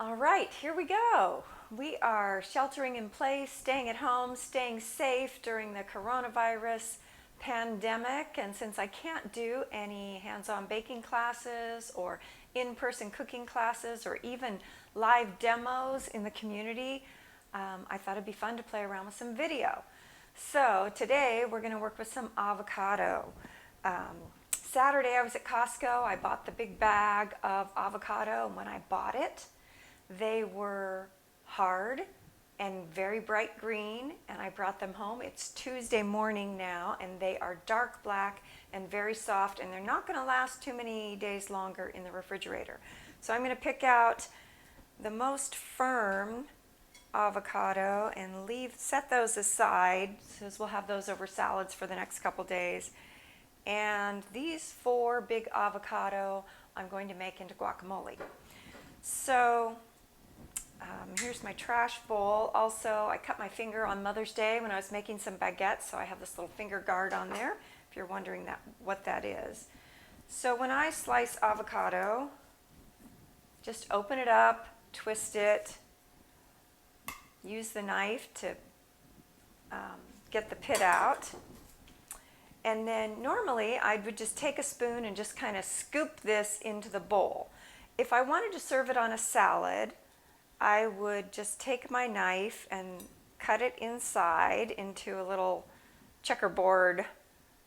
All right, here we go. We are sheltering in place, staying at home, staying safe during the coronavirus pandemic. And since I can't do any hands-on baking classes or in-person cooking classes or even live demos in the community, I thought it'd be fun to play around with some video. So today we're going to work with some avocado. Saturday I was at Costco. I bought the big bag of avocado, and when I bought it, they were hard and very bright green, and I brought them home. It's Tuesday morning now, and they are dark black and very soft, and they're not going to last too many days longer in the refrigerator. So I'm going to pick out the most firm avocado and set those aside, because we'll have those over salads for the next couple days. And these 4 big avocado I'm going to make into guacamole. So here's my trash bowl. Also, I cut my finger on Mother's Day when I was making some baguettes, so I have this little finger guard on there, if you're wondering what that is. So when I slice avocado, just open it up, twist it, use the knife to get the pit out. And then normally I would just take a spoon and just kind of scoop this into the bowl. If I wanted to serve it on a salad, I would just take my knife and cut it inside into a little checkerboard,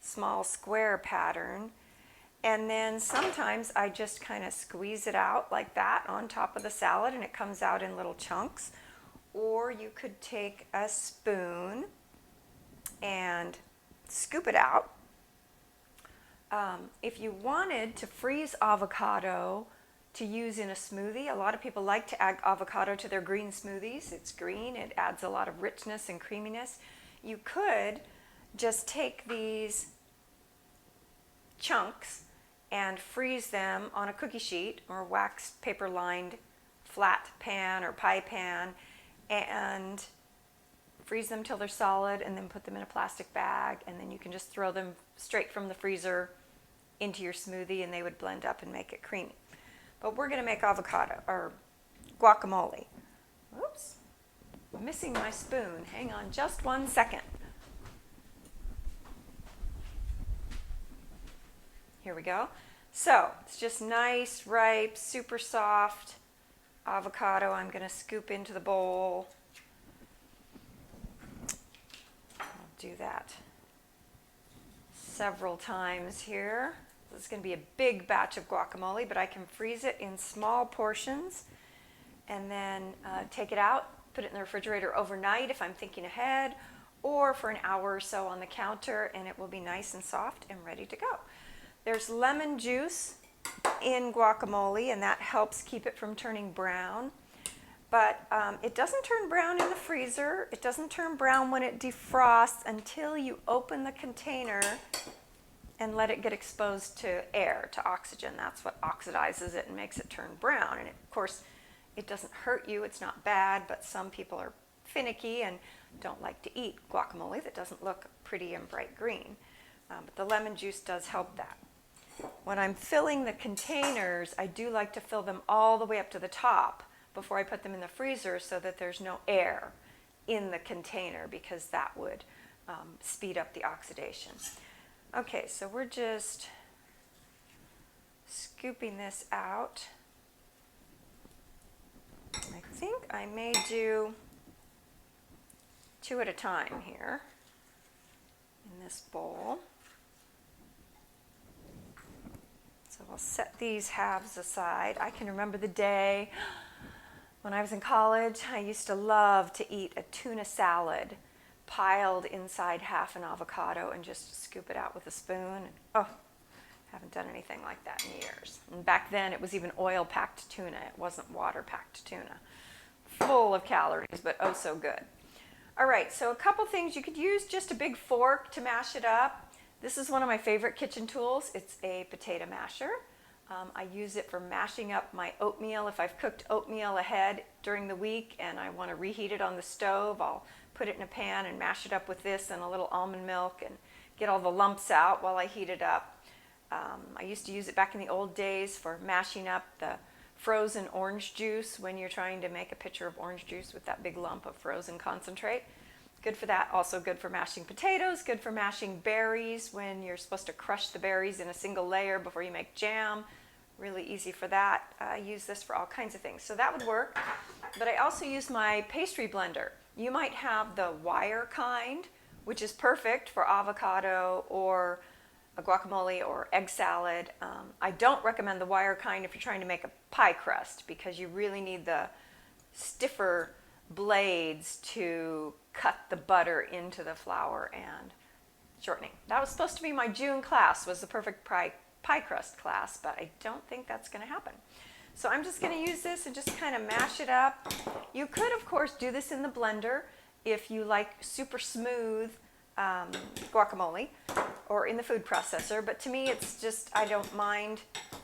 small square pattern. And then sometimes I just kind of squeeze it out like that on top of the salad, and it comes out in little chunks. Or you could take a spoon and scoop it out. If you wanted to freeze avocado to use in a smoothie, a lot of people like to add avocado to their green smoothies. It's green, it adds a lot of richness and creaminess. You could just take these chunks and freeze them on a cookie sheet or wax paper lined flat pan or pie pan, and freeze them till they're solid, and then put them in a plastic bag, and then you can just throw them straight from the freezer into your smoothie, and they would blend up and make it creamy. But we're going to make avocado or guacamole. Oops, I'm missing my spoon. Hang on just 1 second. Here we go. So it's just nice, ripe, super soft avocado I'm going to scoop into the bowl. I'll do that several times here. This is going to be a big batch of guacamole, but I can freeze it in small portions and then take it out, put it in the refrigerator overnight if I'm thinking ahead, or for an hour or so on the counter, and it will be nice and soft and ready to go. There's lemon juice in guacamole, and that helps keep it from turning brown. But it doesn't turn brown in the freezer. It doesn't turn brown when it defrosts until you open the container and let it get exposed to air, to oxygen. That's what oxidizes it and makes it turn brown. And of course, it doesn't hurt you. It's not bad, but some people are finicky and don't like to eat guacamole that doesn't look pretty and bright green. But the lemon juice does help that. When I'm filling the containers, I do like to fill them all the way up to the top before I put them in the freezer, so that there's no air in the container, because that would speed up the oxidation. Okay, so we're just scooping this out. I think I may do 2 at a time here in this bowl. So I'll set these halves aside. I can remember the day when I was in college. I used to love to eat a tuna salad piled inside half an avocado and just scoop it out with a spoon. Oh, haven't done anything like that in years. And back then it was even oil-packed tuna. It wasn't water-packed tuna. Full of calories, but oh so good. All right, so a couple things. You could use just a big fork to mash it up. This is one of my favorite kitchen tools. It's a potato masher. I use it for mashing up my oatmeal. If I've cooked oatmeal ahead during the week and I want to reheat it on the stove, I'll put it in a pan and mash it up with this and a little almond milk and get all the lumps out while I heat it up. I used to use it back in the old days for mashing up the frozen orange juice when you're trying to make a pitcher of orange juice with that big lump of frozen concentrate. Good for that. Also good for mashing potatoes, good for mashing berries when you're supposed to crush the berries in a single layer before you make jam. Really easy for that. I use this for all kinds of things. So that would work. But I also use my pastry blender. You might have the wire kind, which is perfect for avocado or a guacamole or egg salad. I don't recommend the wire kind if you're trying to make a pie crust, because you really need the stiffer blades to cut the butter into the flour and shortening. That was supposed to be my June class, was the perfect pie crust class, but I don't think that's going to happen. So I'm just going to use this and just kind of mash it up. You could, of course, do this in the blender if you like super smooth guacamole, or in the food processor, but to me it's just, I don't mind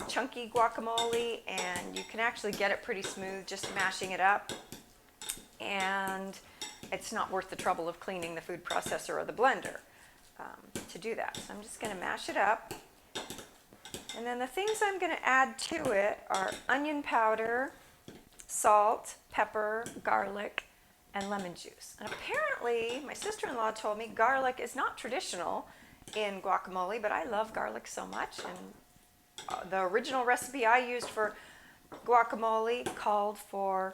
chunky guacamole, and you can actually get it pretty smooth just mashing it up, and it's not worth the trouble of cleaning the food processor or the blender to do that. So I'm just going to mash it up. And then the things I'm going to add to it are onion powder, salt, pepper, garlic, and lemon juice. And apparently, my sister-in-law told me garlic is not traditional in guacamole, but I love garlic so much. And the original recipe I used for guacamole called for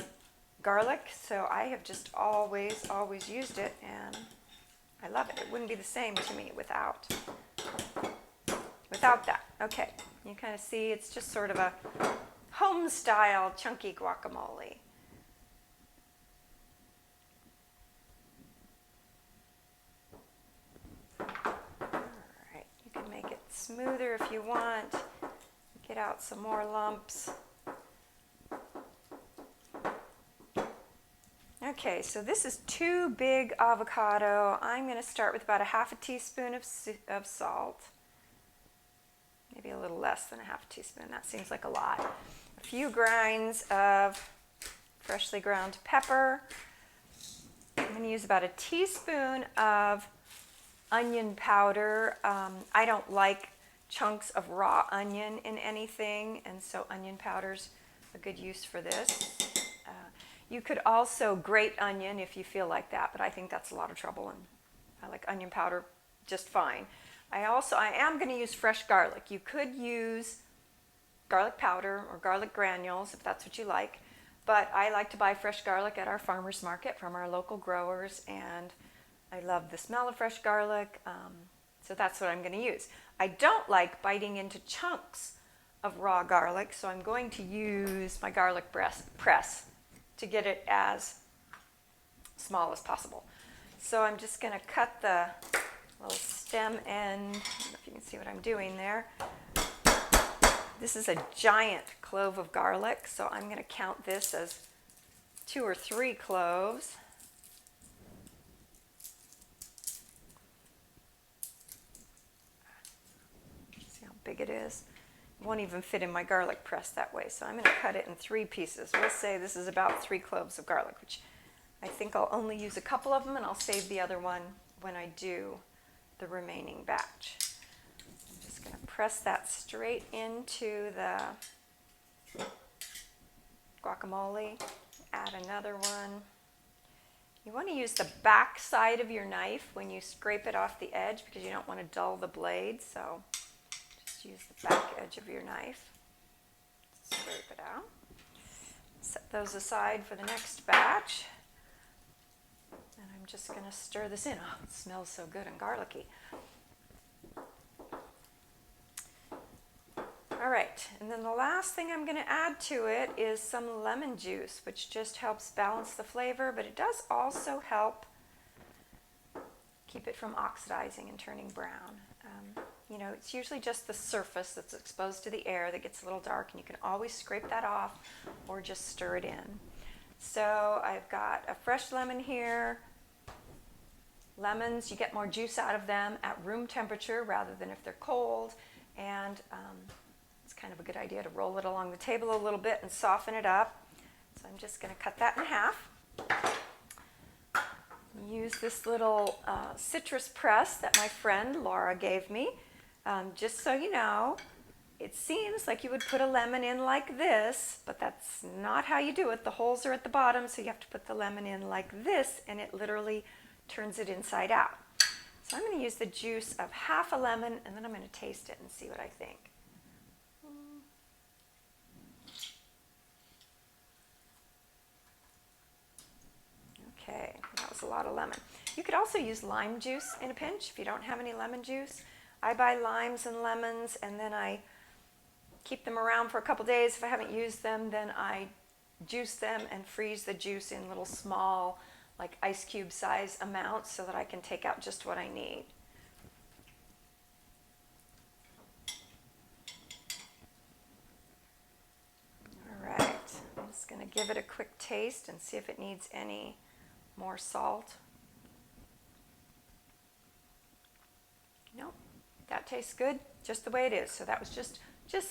garlic, so I have just always used it, and I love it. It wouldn't be the same to me without that. Okay, you kind of see it's just sort of a home-style chunky guacamole. Alright, you can make it smoother if you want. Get out some more lumps. Okay, so this is 2 big avocado. I'm going to start with about a half a teaspoon of salt. Maybe a little less than a half a teaspoon. That seems like a lot. A few grinds of freshly ground pepper. I'm going to use about a teaspoon of onion powder. I don't like chunks of raw onion in anything, and so onion powder's a good use for this. You could also grate onion if you feel like that, but I think that's a lot of trouble, and I like onion powder just fine. I am going to use fresh garlic. You could use garlic powder or garlic granules if that's what you like, but I like to buy fresh garlic at our farmer's market from our local growers, and I love the smell of fresh garlic, so that's what I'm going to use. I don't like biting into chunks of raw garlic, so I'm going to use my garlic press to get it as small as possible. So I'm just going to cut the little stem end. I don't know if you can see what I'm doing there. This is a giant clove of garlic, so I'm going to count this as 2 or 3 cloves. See how big it is? It won't even fit in my garlic press that way, so I'm going to cut it in 3 pieces. We'll say this is about 3 cloves of garlic, which I think I'll only use a couple of them, and I'll save the other one when I do the remaining batch. I'm just going to press that straight into the guacamole. Add another one. You want to use the back side of your knife when you scrape it off the edge, because you don't want to dull the blade, so just use the back edge of your knife. Scrape it out. Set those aside for the next batch. And I'm just going to stir this in. Oh, it smells so good and garlicky. All right, and then the last thing I'm going to add to it is some lemon juice, which just helps balance the flavor, but it does also help keep it from oxidizing and turning brown. You know, it's usually just the surface that's exposed to the air that gets a little dark, and you can always scrape that off or just stir it in. So I've got a fresh lemon here. Lemons, you get more juice out of them at room temperature rather than if they're cold, and it's kind of a good idea to roll it along the table a little bit and soften it up. So I'm just going to cut that in half. Use this little citrus press that my friend Laura gave me. Just so you know, it seems like you would put a lemon in like this, but that's not how you do it. The holes are at the bottom, so you have to put the lemon in like this, and it literally turns it inside out. So I'm going to use the juice of half a lemon, and then I'm going to taste it and see what I think. Okay, that was a lot of lemon. You could also use lime juice in a pinch if you don't have any lemon juice. I buy limes and lemons, and then I keep them around for a couple days. If I haven't used them, then I juice them and freeze the juice in little small, like ice cube size amounts so that I can take out just what I need. All right, I'm just going to give it a quick taste and see if it needs any more salt. Nope, that tastes good just the way it is. So that was just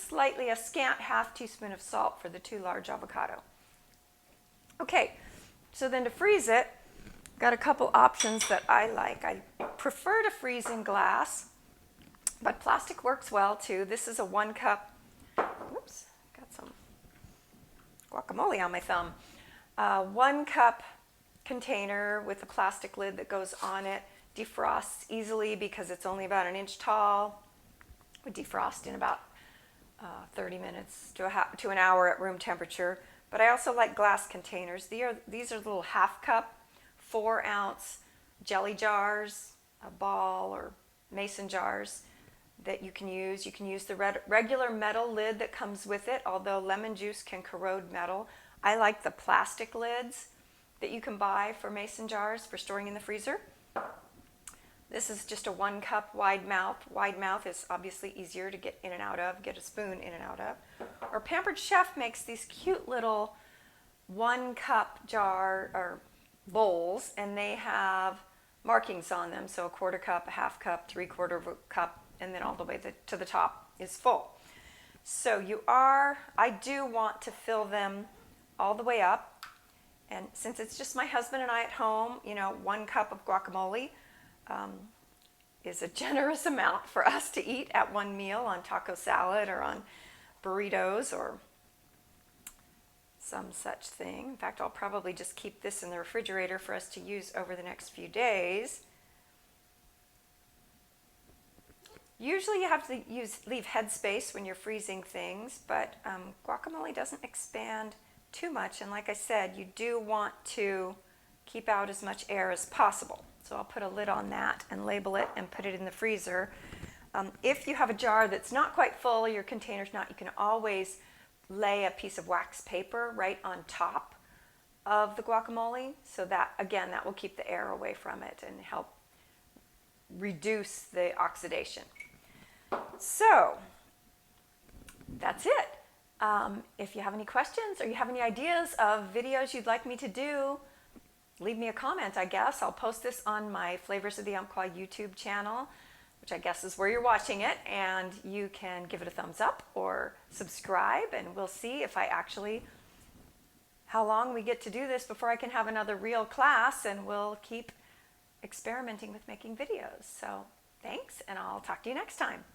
slightly a scant half teaspoon of salt for the 2 large avocado. Okay, so then to freeze it, got a couple options that I like. I prefer to freeze in glass, but plastic works well too. This is a 1 cup, oops, got some guacamole on my thumb. 1 cup container with a plastic lid that goes on it. Defrosts easily because it's only about 1 inch tall. Would defrost in about 30 minutes to an hour at room temperature. But I also like glass containers. These are little 1/2 cup, 4 ounce jelly jars, a ball or mason jars that you can use. You can use the regular metal lid that comes with it, although lemon juice can corrode metal. I like the plastic lids that you can buy for mason jars for storing in the freezer. This is just a 1 cup wide mouth. Wide mouth is obviously easier to get in and out of, get a spoon in and out of. Or Pampered Chef makes these cute little 1 cup jar or bowls, and they have markings on them. So a 1/4 cup, a 1/2 cup, 3/4 cup, and then all the way to the top is full. So I do want to fill them all the way up. And since it's just my husband and I at home, 1 cup of guacamole is a generous amount for us to eat at one meal on taco salad or on burritos or some such thing. In fact, I'll probably just keep this in the refrigerator for us to use over the next few days. Usually you have to leave headspace when you're freezing things, but guacamole doesn't expand too much, and like I said, you do want to keep out as much air as possible. So I'll put a lid on that and label it and put it in the freezer. If you have a jar that's not quite full, your container's not, you can always lay a piece of wax paper right on top of the guacamole. So that, again, that will keep the air away from it and help reduce the oxidation. So that's it. If you have any questions or you have any ideas of videos you'd like me to do, leave me a comment, I guess. I'll post this on my Flavors of the Umpqua YouTube channel, which I guess is where you're watching it, and you can give it a thumbs up or subscribe, and we'll see if how long we get to do this before I can have another real class, and we'll keep experimenting with making videos. So thanks, and I'll talk to you next time.